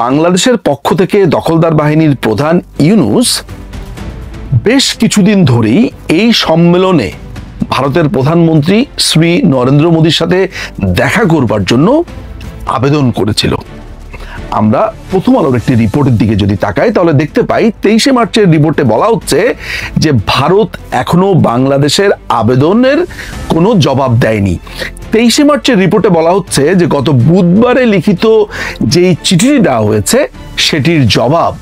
বাংলাদেশের পক্ষ থেকে দখলদার বাহিনীর প্রধান ইউনূস বেশ কিছুদিন ধরেই এই সম্মেলনে ভারতের প্রধানমন্ত্রী শ্রী নরেন্দ্র মোদীর সাথে দেখা করবার জন্য আবেদন করেছিল। আমরা প্রথম আলোর একটি রিপোর্টের দিকে যদি তাকাই তাহলে দেখতে পাই 23 মার্চের রিপোর্টে বলা হচ্ছে যে ভারত এখনো বাংলাদেশের আবেদনের কোনো জবাব দেয়নি। 23 মার্চের রিপোর্টে বলা হচ্ছে যে গত বুধবারে লিখিত যেই চিঠিটি দেওয়া হয়েছে সেটির জবাব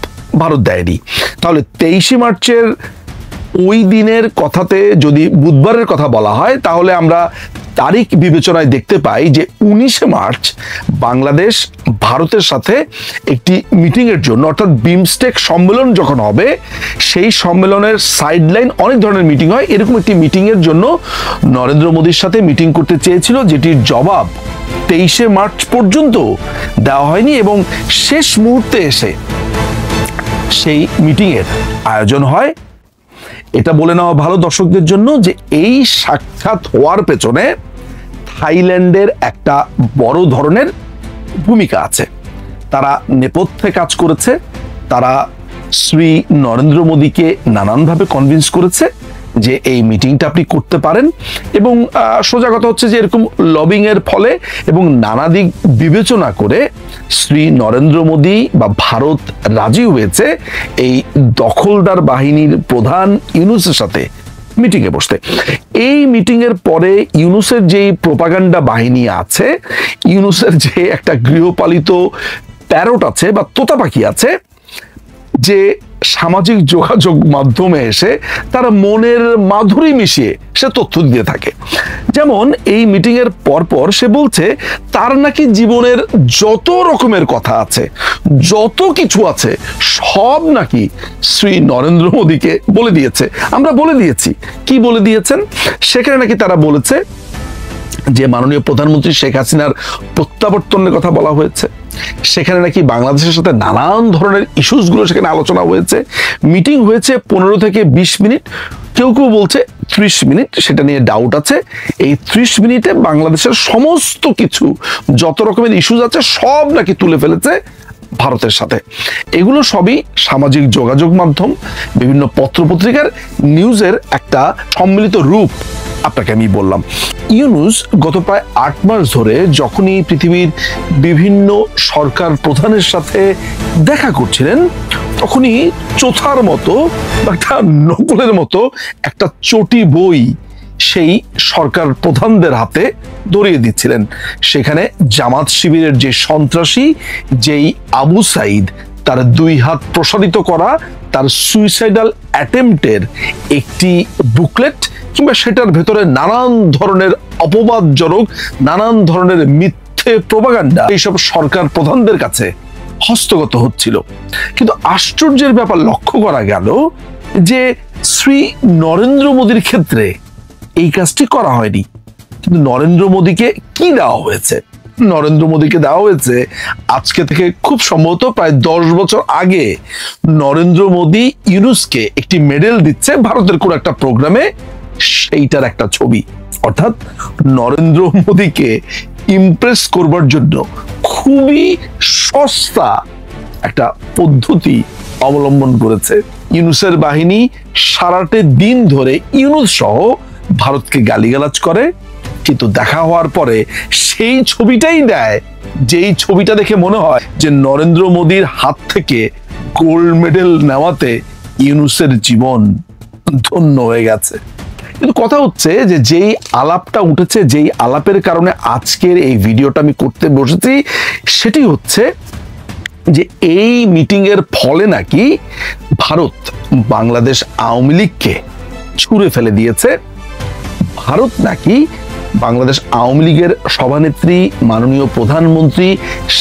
ভারত দেয়নি। তাহলে 23 মার্চের ওই দিনের কথাতে যদি বুধবারের কথা বলা হয় তাহলে আমরা তারিখ বিবেচনায় দেখতে পাই যে 19 মার্চ বাংলাদেশ ভারতের সাথে একটি মিটিংয়ের জন্য অর্থাৎ বিমস্টেক সম্মেলন যখন হবে সেই সম্মেলনের সাইডলাইন অনেক ধরনের মিটিং হয়, এরকম একটি মিটিংয়ের জন্য নরেন্দ্র মোদীর সাথে মিটিং করতে চেয়েছিল, যেটির জবাব 23 মার্চ পর্যন্ত দেওয়া হয়নি এবং শেষ মুহূর্তে এসে সেই মিটিংয়ের আয়োজন হয়। এটা বলে নেওয়া ভালো দর্শকদের জন্য যে এই সাক্ষাৎ হওয়ার পেছনে থাইল্যান্ডের একটা বড় ধরনের ভূমিকা আছে। তারা নেপথ্যে কাজ করেছে, তারা শ্রী নরেন্দ্র মোদীকে নানানভাবে কনভিন্স করেছে যে এই মিটিংটা আপনি করতে পারেন এবং সোজা কথা হচ্ছে যে এরকম লবিং এর ফলে এবং নানা দিক বিবেচনা করে শ্রী নরেন্দ্র মোদী বা ভারত রাজি হয়েছে এই দখলদার বাহিনীর প্রধান ইউনূসের সাথে মিটিংয়ে বসতে। এই মিটিংয়ের পরে ইউনূসের যেই প্রোপাগান্ডা বাহিনী আছে, ইউনূসের যে একটা গৃহপালিত প্যারট আছে বা তোতা পাখি আছে, যে সামাজিক যোগাযোগ মাধ্যমে এসে তারা মনের মাধুরী মিশিয়ে সে তথ্য দিতে থাকে। যেমন এই মিটিং এর পরপর সে বলছে তার নাকি জীবনের যত রকমের কথা আছে, যত কিছু আছে সব নাকি শ্রী নরেন্দ্র মোদীকে বলে দিয়েছে। আমরা বলে দিয়েছি, কি বলে দিয়েছেন? সেখানে নাকি তারা বলেছে যে মাননীয় প্রধানমন্ত্রী শেখ হাসিনার প্রত্যাবর্তনের কথা বলা হয়েছে, সেখানে নাকি বাংলাদেশের সাথে নানান ধরনের ইস্যুসগুলো সেখানে আলোচনা হয়েছে। মিটিং হয়েছে 15 থেকে 20 মিনিট, কেউ কেউ বলছে 30 মিনিট, সেটা নিয়ে ডাউট আছে। এই 30 মিনিটে বাংলাদেশের সমস্ত কিছু যত রকমের ইস্যুস আছে সব নাকি তুলে ফেলেছে ভারতের সাথে। এগুলো সবই সামাজিক যোগাযোগ মাধ্যম, বিভিন্ন পত্রপত্রিকার নিউজের একটা সম্মিলিত রূপ আপনাকে আমি বললাম। ইউনূস গত প্রায় 8 মাস ধরে যখনই পৃথিবীর বিভিন্ন সরকার প্রধানের সাথে দেখা করছিলেন তখনই চোথার মতো বা একটা নকলের মতো একটা চটি বই সেই সরকার প্রধানদের হাতে ধরিয়ে দিচ্ছিলেন। সেখানে জামাত শিবিরের যে সন্ত্রাসী, যেই আবু সাইদ, তার 2 হাত প্রসারিত করা তার সুইসাইডাল অ্যাটেম্পটের একটি বুকলেট কিংবা সেটার ভেতরে নানান ধরনের অপবাদজনক, নানান ধরনের মিথ্যে প্রোপাগান্ডা এইসব সরকার প্রধানদের কাছে হস্তগত হচ্ছিল। কিন্তু আশ্চর্যের ব্যাপার লক্ষ্য করা গেল যে শ্রী নরেন্দ্র মোদীর ক্ষেত্রে এই কাজটি করা হয়নি। কিন্তু নরেন্দ্র মোদীকে কি দেওয়া হয়েছে? নরেন্দ্র মোদীকে দেওয়া হয়েছে আজকে থেকে খুব সম্ভবত প্রায় 10 বছর আগে নরেন্দ্র মোদী ইউনূসকে একটি মেডেল দিচ্ছে ভারতের কোন একটা প্রোগ্রামে, সেইটার একটা ছবি। অর্থাৎ নরেন্দ্র মোদীকে ইমপ্রেস করবার জন্য খুবই সস্তা একটা পদ্ধতি অবলম্বন করেছে ইউনূসের বাহিনী। সারাটা দিন ধরে ইউনূস সহ ভারতকে গালিগালাজ করে, কিন্তু দেখা হওয়ার পরে সেই ছবিটাই দেয় যেই ছবিটা দেখে মনে হয় যে নরেন্দ্র মোদীর হাত থেকে গোল্ড মেডেল নেওয়াতে ইউনূসের জীবন ধন্য হয়ে গেছে। কিন্তু কথা হচ্ছে যে যেই আলাপটা উঠেছে, যেই আলাপের কারণে আজকের এই ভিডিওটা আমি করতে বসেছি, সেটি হচ্ছে যে এই মিটিং এর ফলে নাকি ভারত বাংলাদেশ আওয়ামী লীগকে ছুঁড়ে ফেলে দিয়েছে। ভারত নাকি বাংলাদেশ আওয়ামী লীগের সভানেত্রী মাননীয় প্রধানমন্ত্রী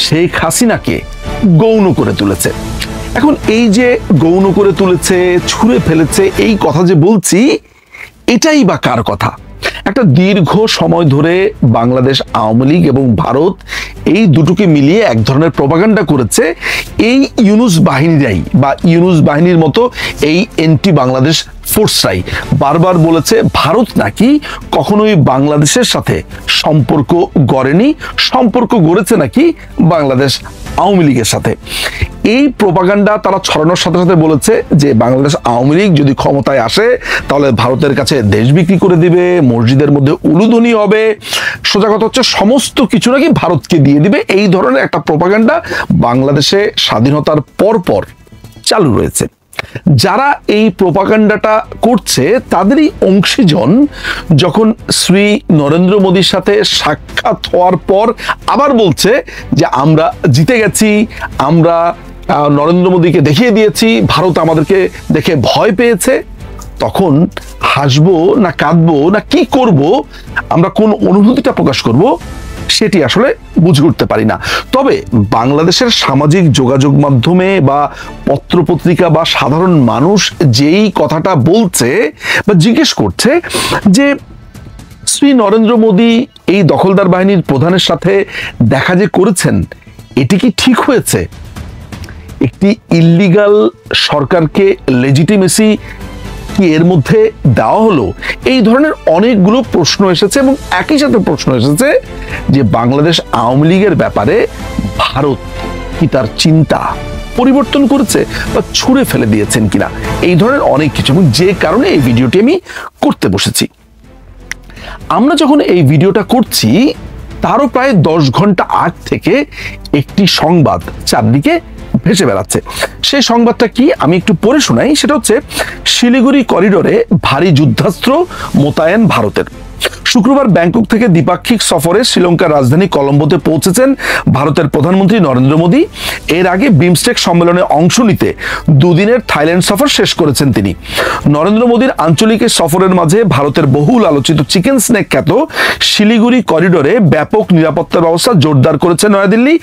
শেখ হাসিনাকে গৌণ করে তুলেছে। এখন এই যে গৌণ করে তুলেছে, ছুঁড়ে ফেলেছে, এই কথা যে বলছি, এটাই বা কার কথা? একটা দীর্ঘ সময় ধরে বাংলাদেশ আওয়ামী লীগ এবং ভারত এই দুটোকে মিলিয়ে এক ধরনের প্রপাগান্ডা করেছে। এই ইউনুস বাহিনীরাই বা ইউনুস বাহিনীর মতো এই এন্টি বাংলাদেশ ফোর্সরাই বারবার বলেছে ভারত নাকি কখনোই বাংলাদেশের সাথে সম্পর্ক গড়েনি, সম্পর্ক গড়েছে নাকি বাংলাদেশ আওয়ামী লীগের সাথে। এই প্রপাগান্ডা তারা ছড়ানোর সাথে সাথে বলেছে যে বাংলাদেশ আওয়ামী লীগ যদি ক্ষমতায় আসে তাহলে ভারতের কাছে দেশ বিক্রি করে দিবে, মসজিদের মধ্যে উলুধ্বনি হবে, সোজা কথা হচ্ছে সমস্ত কিছু নাকি ভারতকে দিয়ে দিবে। এই ধরনের একটা প্রপাগান্ডা বাংলাদেশে স্বাধীনতার পরপর চালু রয়েছে। যারা এই প্রপাগান্ডাটা করছে তাদেরই অংশীজন যখন শ্রী নরেন্দ্র মোদীর সাথে সাক্ষাৎ হওয়ার পর আবার বলছে যে আমরা জিতে গেছি, আমরা নরেন্দ্র মোদীকে দেখিয়ে দিয়েছি, ভারত আমাদেরকে দেখে ভয় পেয়েছে, তখন হাসবো না কাঁদবো না কি করব, আমরা কোন অনুভূতিটা প্রকাশ করব সেটি আসলে বুঝে উঠতে পারি না। তবে বাংলাদেশের সামাজিক যোগাযোগ মাধ্যমে বা পত্রপত্রিকা বা সাধারণ মানুষ যেই কথাটা বলছে বা জিজ্ঞেস করছে যে শ্রী নরেন্দ্র মোদী এই দখলদার বাহিনীর প্রধানের সাথে দেখা যে করেছেন এটি কি ঠিক হয়েছে? একটি ইল্লিগাল সরকারকে লেজিটিমেসি কি এর মধ্যে দেওয়া হলো? এই ধরনের অনেকগুলো প্রশ্ন এসেছে এবং একই সাথে প্রশ্ন এসেছে যে বাংলাদেশ আওয়ামী লীগের ব্যাপারে ভারত কি তার চিন্তা পরিবর্তন করেছে বা ছুঁড়ে ফেলে দিয়েছেন কিনা, এই ধরনের অনেক কিছু। এবং যে কারণে এই ভিডিওটি আমি করতে বসেছি। আমরা যখন এই ভিডিওটা করছি তারও প্রায় 10 ঘন্টা আগ থেকে একটি সংবাদ চারদিকে ভেসে বেড়াচ্ছে। সেই সংবাদটা কি আমি একটু পড়ে শোনাই। সেটা হচ্ছে শিলিগুড়ি করিডোরে ভারী যুদ্ধাস্ত্র মোতায়েন ভারতের। শুক্রবার ব্যাংকক থেকে দ্বিপাক্ষিক সফরে শ্রীলঙ্কার রাজধানী কলম্বোতে পৌঁছেছেন ভারতের প্রধানমন্ত্রী নরেন্দ্র মোদী। এর আগে বিমস্টেক সম্মেলনে অংশ নিতে দুদিনের থাইল্যান্ড সফর শেষ করেছেন তিনি। নরেন্দ্র মোদীর আঞ্চলিক সফরের মাঝে ভারতের বহুল আলোচিত চিকেন স্নেক খ্যাত শিলিগুড়ি করিডোরে ব্যাপক নিরাপত্তা ব্যবস্থা জোরদার করেছে নয়াদিল্লি।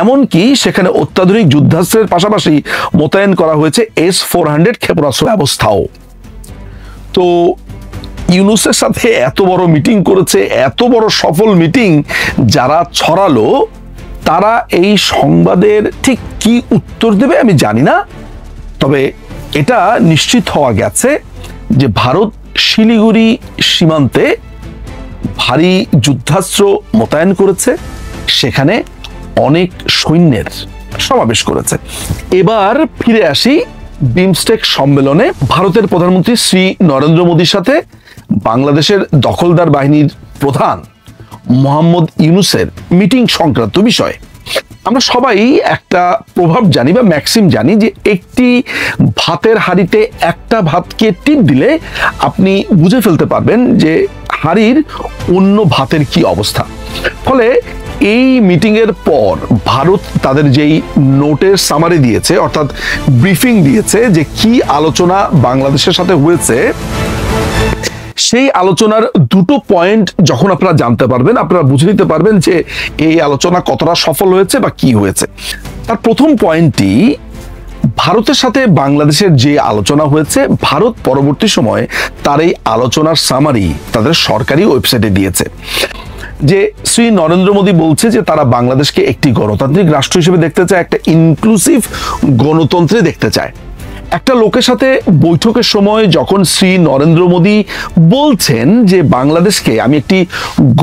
এমনকি সেখানে অত্যাধুনিক যুদ্ধাস্ত্রের পাশাপাশি মোতায়েন করা হয়েছে S-400 ক্ষেপণাস্ত্র ব্যবস্থাও। তো ইউনুসের সাথে এত বড় মিটিং করেছে, এত বড় সফল মিটিং যারা ছড়ালো, তারা এই সংবাদের ঠিক কি উত্তর দেবে আমি জানি না। তবে এটা নিশ্চিত হওয়া গেছে যে ভারত শিলিগুড়ি সীমান্তে ভারী যুদ্ধাস্ত্র মোতায়েন করেছে, সেখানে অনেক সৈন্যের সমাবেশ করেছে। এবার ফিরে আসি বিমস্টেক সম্মেলনে ভারতের প্রধানমন্ত্রী শ্রী নরেন্দ্র মোদীর সাথে বাংলাদেশের দখলদার বাহিনীর প্রধান মোহাম্মদ ইউনুসের মিটিং সংক্রান্ত বিষয়। আমরা সবাই একটা প্রভাব জানি বা ম্যাক্সিম জানি যে একটি ভাতের হাঁড়িতে একটা ভাতকে টিপ দিলে আপনি বুঝে ফেলতে পারবেন যে হাঁড়ির অন্য ভাতের কি অবস্থা। ফলে এই মিটিং এর পর ভারত তাদের যেই নোটের সামারি দিয়েছে, অর্থাৎ ব্রিফিং দিয়েছে যে কি আলোচনা বাংলাদেশের সাথে হয়েছে, সেই আলোচনার দুটো পয়েন্ট যখন আপনারা জানতে পারবেন, আপনারা বুঝে নিতে পারবেন যে এই আলোচনা কতটা সফল হয়েছে বা কি হয়েছে। তার প্রথম পয়েন্টটি, ভারতের সাথে বাংলাদেশের যে আলোচনা হয়েছে, ভারত পরবর্তী সময়ে তার এই আলোচনার সামারি তাদের সরকারি ওয়েবসাইটে দিয়েছে। যে শ্রী নরেন্দ্র মোদী বলছে যে তারা বাংলাদেশকে একটি গণতান্ত্রিক রাষ্ট্র হিসেবে দেখতে চায়, একটা ইনক্লুসিভ গণতন্ত্রে দেখতে চায়। একটা লোকের সাথে বৈঠকের সময় যখন শ্রী নরেন্দ্র মোদী বলছেন যে বাংলাদেশকে আমি একটি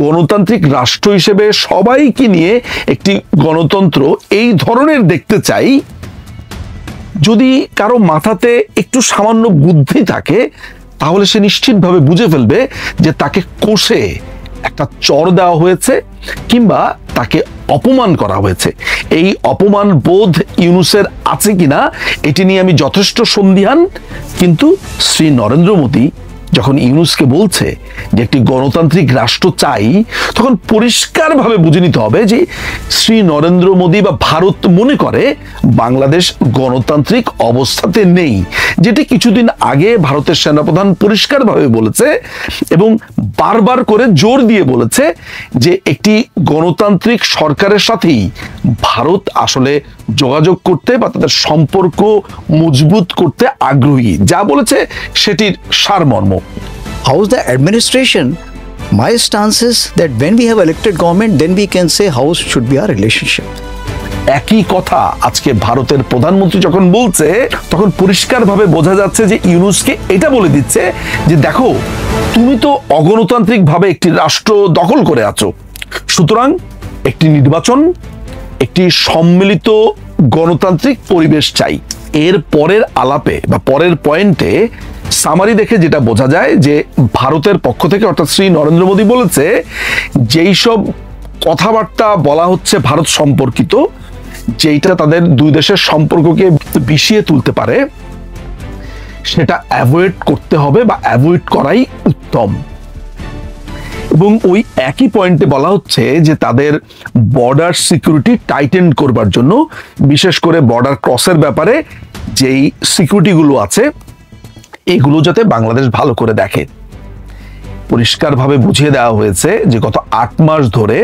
গণতান্ত্রিক রাষ্ট্র হিসেবে সবাইকে নিয়ে একটি গণতন্ত্র এই ধরনের দেখতে চাই, যদি কারো মাথাতে একটু সামান্য বুদ্ধি থাকে তাহলে সে নিশ্চিতভাবে বুঝে ফেলবে যে তাকে কষে একটা চর দেওয়া হয়েছে কিংবা তাকে অপমান করা হয়েছে। এই অপমান বোধ ইউনুসের আছে কিনা এটি নিয়ে আমি যথেষ্ট সন্দিহান। কিন্তু শ্রী নরেন্দ্র মোদী যখন ইউনুসকে বলছে যে একটি গণতান্ত্রিক রাষ্ট্র চাই, তখন পরিষ্কারভাবে বুঝে নিতে হবে যে শ্রী নরেন্দ্র মোদী বা ভারত মনে করে বাংলাদেশ গণতান্ত্রিক অবস্থাতে নেই, যেটি কিছুদিন আগে ভারতের সেনাপ্রধান পরিষ্কারভাবে বলেছে এবং বারবার করে জোর দিয়ে বলেছে যে একটি গণতান্ত্রিক সরকারের সাথেই ভারত আসলে যোগাযোগ করতে বা তাদের সম্পর্ক মজবুত করতে আগ্রহী। যা বলেছে সেটির সারমর্ম। How is the administration My stance is that when we have elected government, then we can say how should be our relationship. একই কথা আজকে ভারতের প্রধানমন্ত্রী যখন বলছে, তখন পরিষ্কারভাবে বোঝা যাচ্ছে যে ইউনূসকে এটা বলে দিচ্ছে যে দেখো, তুমি তো অগণতান্ত্রিকভাবে একটি রাষ্ট্র দখল করে আছো, সুতরাং একটি নির্বাচন, একটি সম্মিলিত গণতান্ত্রিক পরিবেশ চাই। এর পরের আলাপে বা পরের পয়েন্টে সামারি দেখে যেটা বোঝা যায় যে ভারতের পক্ষ থেকে অর্থাৎ শ্রী নরেন্দ্র মোদী বলেছে যেই সব কথাবার্তা বলা হচ্ছে ভারত সম্পর্কিত, যেটা তাদের দুই দেশের সম্পর্ককে বিষিয়ে তুলতে পারে, সেটা অ্যাভয়েড করতে হবে বা অ্যাভয়েড করাই উত্তম। এবং ওই একই পয়েন্টে বলা হচ্ছে যে তাদের বর্ডার সিকিউরিটি টাইটেন করবার জন্য, বিশেষ করে বর্ডার ক্রসের ব্যাপারে যেই সিকিউরিটিগুলো আছে এগুলো যাতে বাংলাদেশ ভালো করে দেখে। পরিষ্কারভাবে বুঝিয়ে দেওয়া হয়েছে যে গত 8 মাস ধরে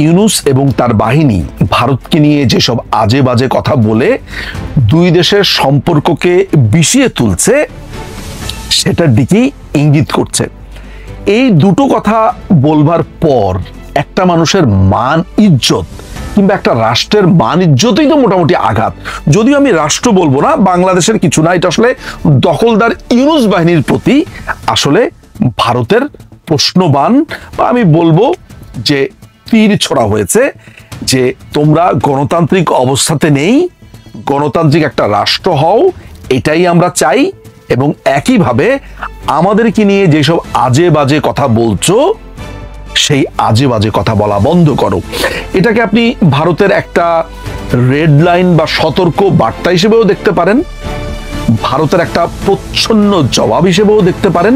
ইউনূস এবং তার বাহিনী ভারতকে নিয়ে যেসব আজে বাজে কথা বলে দুই দেশের সম্পর্ককে বিষিয়ে তুলছে, সেটার দিকেই ইঙ্গিত করছে। এই দুটো কথা বলবার পর একটা মানুষের মান ইজ্জত কিংবা একটা রাষ্ট্রের মান ইজ্জতই তো মোটামুটি আঘাত। যদিও আমি রাষ্ট্র বলবো না, বাংলাদেশের কিছু না, এটা আসলে দখলদার ইউনূস বাহিনীর প্রতি আসলে ভারতের প্রশ্নবাণ বা আমি বলবো যে তীর ছোড়া হয়েছে যে তোমরা গণতান্ত্রিক অবস্থাতে নেই, গণতান্ত্রিক একটা রাষ্ট্র হও, এটাই আমরা চাই। এবং একইভাবে আমাদেরকে নিয়ে যেসব আজে বাজে কথা বলছো সেই আজে বাজে কথা বলা বন্ধ করো। এটাকে আপনি ভারতের একটা রেড লাইন বা সতর্ক বার্তা হিসেবেও দেখতে পারেন, ভারতের একটা প্রচ্ছন্ন জবাব হিসেবেও দেখতে পারেন,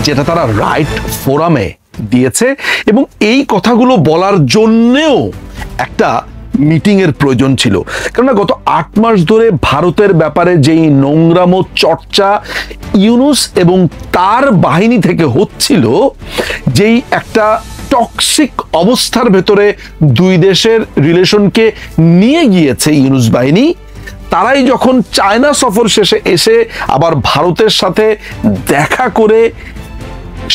যেটা তারা রাইট ফোরামে দিয়েছে। এবং এই কথাগুলো বলার জন্যেও একটা মিটিং এর প্রয়োজন ছিল, কেননা গত 8 মাস ধরে ভারতের ব্যাপারে যেই নোংরামো চর্চা ইউনূস এবং তার বাহিনী থেকে হচ্ছিল, যেই একটা টক্সিক অবস্থার ভেতরে দুই দেশের রিলেশনকে নিয়ে গিয়েছে ইউনূস বাহিনী, তারাই যখন চায়না সফর শেষে এসে আবার ভারতের সাথে দেখা করে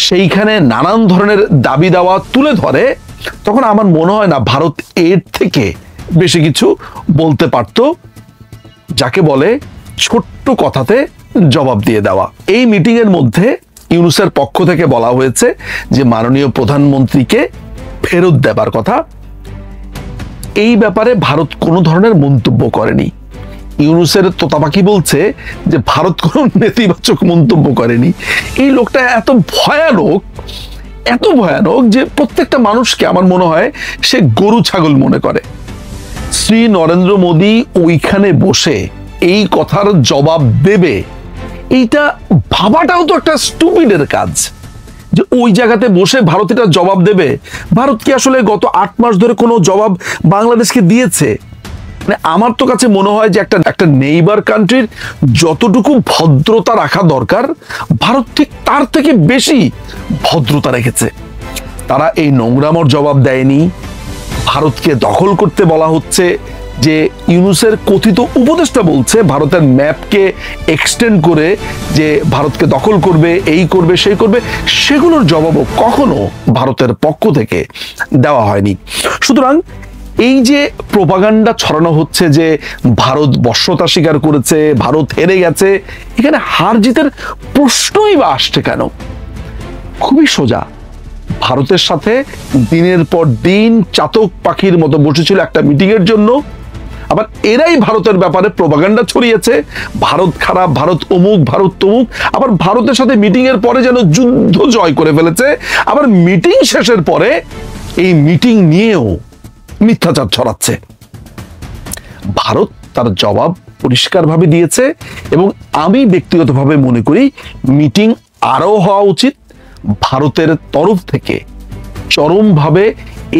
সেইখানে নানান ধরনের দাবি দাওয়া তুলে ধরে, তখন আমার মনে হয় না ভারত এর থেকে বেশি কিছু বলতে পারত, যাকে বলে ছোট্ট কথাতে জবাব দিয়ে দেওয়া। এই মিটিং এর মধ্যে ইউনূসের পক্ষ থেকে বলা হয়েছে যে মাননীয় প্রধানমন্ত্রীকে ফেরত দেবার কথা। এই ব্যাপারে ভারত কোনো ধরনের মন্তব্য করেনি। ইউনূসের তোতাপাকি বলছে যে ভারত কোনো নেতিবাচক মন্তব্য করেনি। এই লোকটা এত ভয়ানক যে প্রত্যেকটা মানুষকে আমার মনে হয় সে গরু ছাগল মনে করে। শ্রী নরেন্দ্র মোদী ওইখানে বসে এই কথার জবাব দেবে, এইটা ভাবাটাও তো একটা স্টুপিডের কাজ, যে ওই জায়গাতে বসে ভারত এটা জবাব দেবে। ভারত কি আসলে গত 8 মাস ধরে কোনো জবাব বাংলাদেশকে দিয়েছে? মানে আমার তো কাছে মনে হয় যে একটা নেইবার কান্ট্রির যতটুকু ভদ্রতা রাখা দরকার, ভারত ঠিক তার থেকে বেশি ভদ্রতা রেখেছে। তারা এই নোংরামোর জবাব দেয়নি। ভারতকে দখল করতে বলা হচ্ছে যে ইউনূসের কথিত উপদেষ্টা বলছে ভারতের ম্যাপকে এক্সটেন্ড করে যে ভারতকে দখল করবে, এই করবে, সেই করবে, সেগুলোর জবাবও কখনো ভারতের পক্ষ থেকে দেওয়া হয়নি। সুতরাং এই যে প্রোপাগান্ডা ছড়ানো হচ্ছে যে ভারত বশ্যতা স্বীকার করেছে, ভারত হেরে গেছে, এখানে হার জিতের প্রশ্নই বা আসছে কেন? খুবই সোজা। ভারতের সাথে দিনের পর দিন চাতক পাখির মতো বসেছিল একটা মিটিং এর জন্য, আবার এরাই ভারতের ব্যাপারে প্রোপাগান্ডা ছড়িয়েছে, ভারত খারাপ, ভারত অমুক, ভারত তমুক। আবার ভারতের সাথে মিটিং এর পরে যেন যুদ্ধ জয় করে ফেলেছে, আবার মিটিং শেষের পরে এই মিটিং নিয়েও মিথ্যাচার ছড়াচ্ছে। ভারত তার জবাব পরিষ্কারভাবে দিয়েছে এবং আমি ব্যক্তিগতভাবে মনে করি মিটিং আরও হওয়া উচিত। ভারতের তরফ থেকে চরমভাবে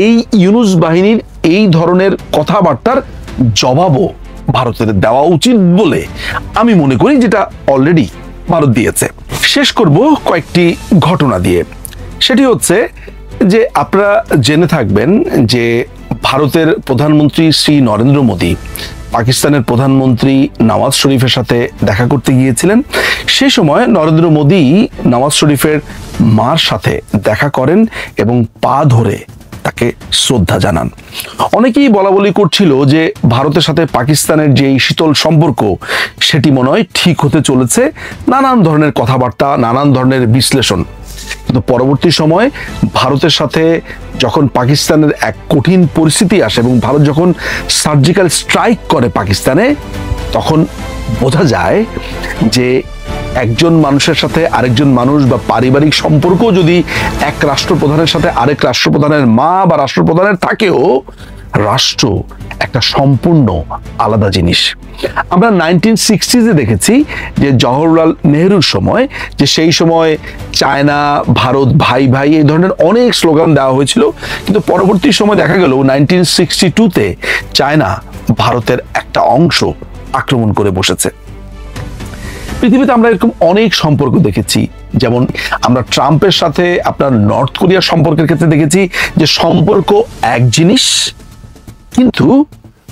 এই ইউনূস বাহিনীর এই ধরনের কথাবার্তার জবাবও ভারতের দেওয়া উচিত বলে আমি মনে করি, যেটা অলরেডি ভারত দিয়েছে। শেষ করব কয়েকটি ঘটনা দিয়ে। সেটি হচ্ছে যে আপনারা জেনে থাকবেন যে ভারতের প্রধানমন্ত্রী শ্রী নরেন্দ্র মোদী পাকিস্তানের প্রধানমন্ত্রী নওয়াজ শরীফের সাথে দেখা করতে গিয়েছিলেন। সে সময় নরেন্দ্র মোদী নওয়াজ শরীফের মার সাথে দেখা করেন এবং পা ধরে তাকে শ্রদ্ধা জানান। অনেকেই বলা বলি করছিল যে ভারতের সাথে পাকিস্তানের যে শীতল সম্পর্ক সেটি মনে হয় ঠিক হতে চলেছে, নানান ধরনের কথাবার্তা, নানান ধরনের বিশ্লেষণ। কিন্তু পরবর্তী সময় ভারতের সাথে যখন পাকিস্তানের এক কঠিন পরিস্থিতি আসে এবং ভারত যখন সার্জিক্যাল স্ট্রাইক করে পাকিস্তানে, তখন বোঝা যায় যে একজন মানুষের সাথে আরেকজন মানুষ বা পারিবারিক সম্পর্ক যদি এক রাষ্ট্রপ্রধানের সাথে আরেক রাষ্ট্রপ্রধানের মা বা রাষ্ট্রপ্রধানের থাকেও, রাষ্ট্র একটা সম্পূর্ণ আলাদা জিনিস। আমরা 1960s দেখেছি যে জওহরলাল নেহরুর সময়, যে সেই সময় চায়না ভারত ভাই ভাই এই ধরনের অনেক স্লোগান দেওয়া হয়েছিল, কিন্তু পরবর্তী সময় দেখা গেল 1962-তে চায়না ভারতের একটা অংশ আক্রমণ করে বসেছে। পৃথিবীতে আমরা এরকম অনেক সম্পর্ক দেখেছি, যেমন আমরা ট্রাম্পের সাথে আপনার নর্থ কোরিয়ার সম্পর্কের ক্ষেত্রে দেখেছি যে সম্পর্ক এক জিনিস, কিন্তু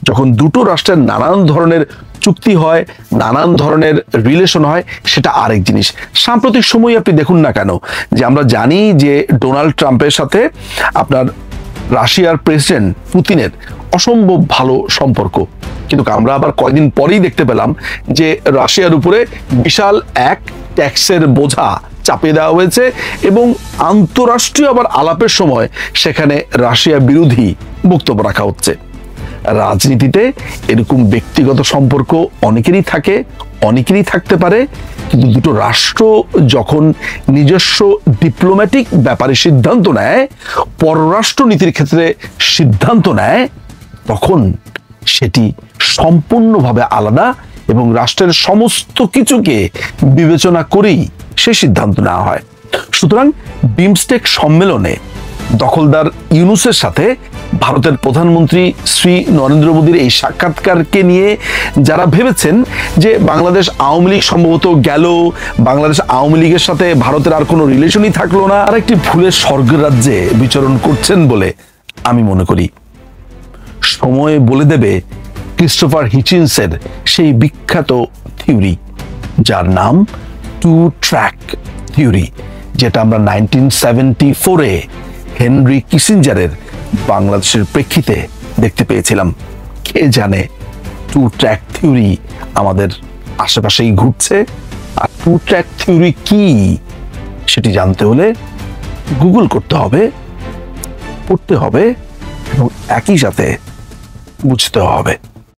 যখন দুটো রাষ্ট্রের নানান ধরনের চুক্তি হয়, নানান ধরনের রিলেশন হয়, সেটা আরেক জিনিস। সাম্প্রতিক সময় আপনি দেখুন না কেন যে আমরা জানি যে ডোনাল্ড ট্রাম্পের সাথে আপনার রাশিয়ার প্রেসিডেন্ট পুতিনের অসম্ভব ভালো সম্পর্ক, কিন্তু আমরা আবার কয়েকদিন পরেই দেখতে পেলাম যে রাশিয়ার উপরে বিশাল এক ট্যাক্সের বোঝা চাপিয়ে দেওয়া হয়েছে এবং আন্তঃরাষ্ট্রীয় আবার আলাপের সময় সেখানে রাশিয়া বিরোধী বক্তব্য রাখা হচ্ছে। রাজনীতিতে এরকম ব্যক্তিগত সম্পর্ক অনেকেরই থাকে, অনেকেরই থাকতে পারে, কিন্তু দুটো রাষ্ট্র যখন নিজস্ব ডিপ্লোম্যাটিক ব্যাপারে সিদ্ধান্ত নেয়, পররাষ্ট্র নীতির ক্ষেত্রে সিদ্ধান্ত নেয়, তখন সেটি সম্পূর্ণভাবে আলাদা এবং রাষ্ট্রের সমস্ত কিছুকে বিবেচনা করেই সে সিদ্ধান্ত নেওয়া হয়। সুতরাং বিমস্টেক সম্মেলনে দখলদার ইউনূসের সাথে ভারতের প্রধানমন্ত্রী শ্রী নরেন্দ্র মোদীর এই সাক্ষাৎকারকে নিয়ে যারা ভেবেছেন যে বাংলাদেশ আওয়ামী লীগ সম্ভবত গেল, বাংলাদেশ আওয়ামী লীগের সাথে ভারতের আর কোনো রিলেশনই থাকলো না, আর একটি ভুলের স্বর্গের রাজ্যে বিচরণ করছেন বলে আমি মনে করি। সময় বলে দেবে ক্রিস্টোফার হিচিন্সের সেই বিখ্যাত থিওরি, যার নাম টু ট্র্যাক থিওরি, যেটা আমরা 1974-এ হেনরি কিসিঞ্জারের বাংলাদেশের প্রেক্ষিতে দেখতে পেয়েছিলাম। কে জানে টু ট্র্যাক থিওরি আমাদের আশেপাশেই ঘুরছে, আর টু ট্র্যাক থিওরি কি সেটি জানতে হলে গুগল করতে হবে, পড়তে হবে এবং একই সাথে বুঝতে হবে।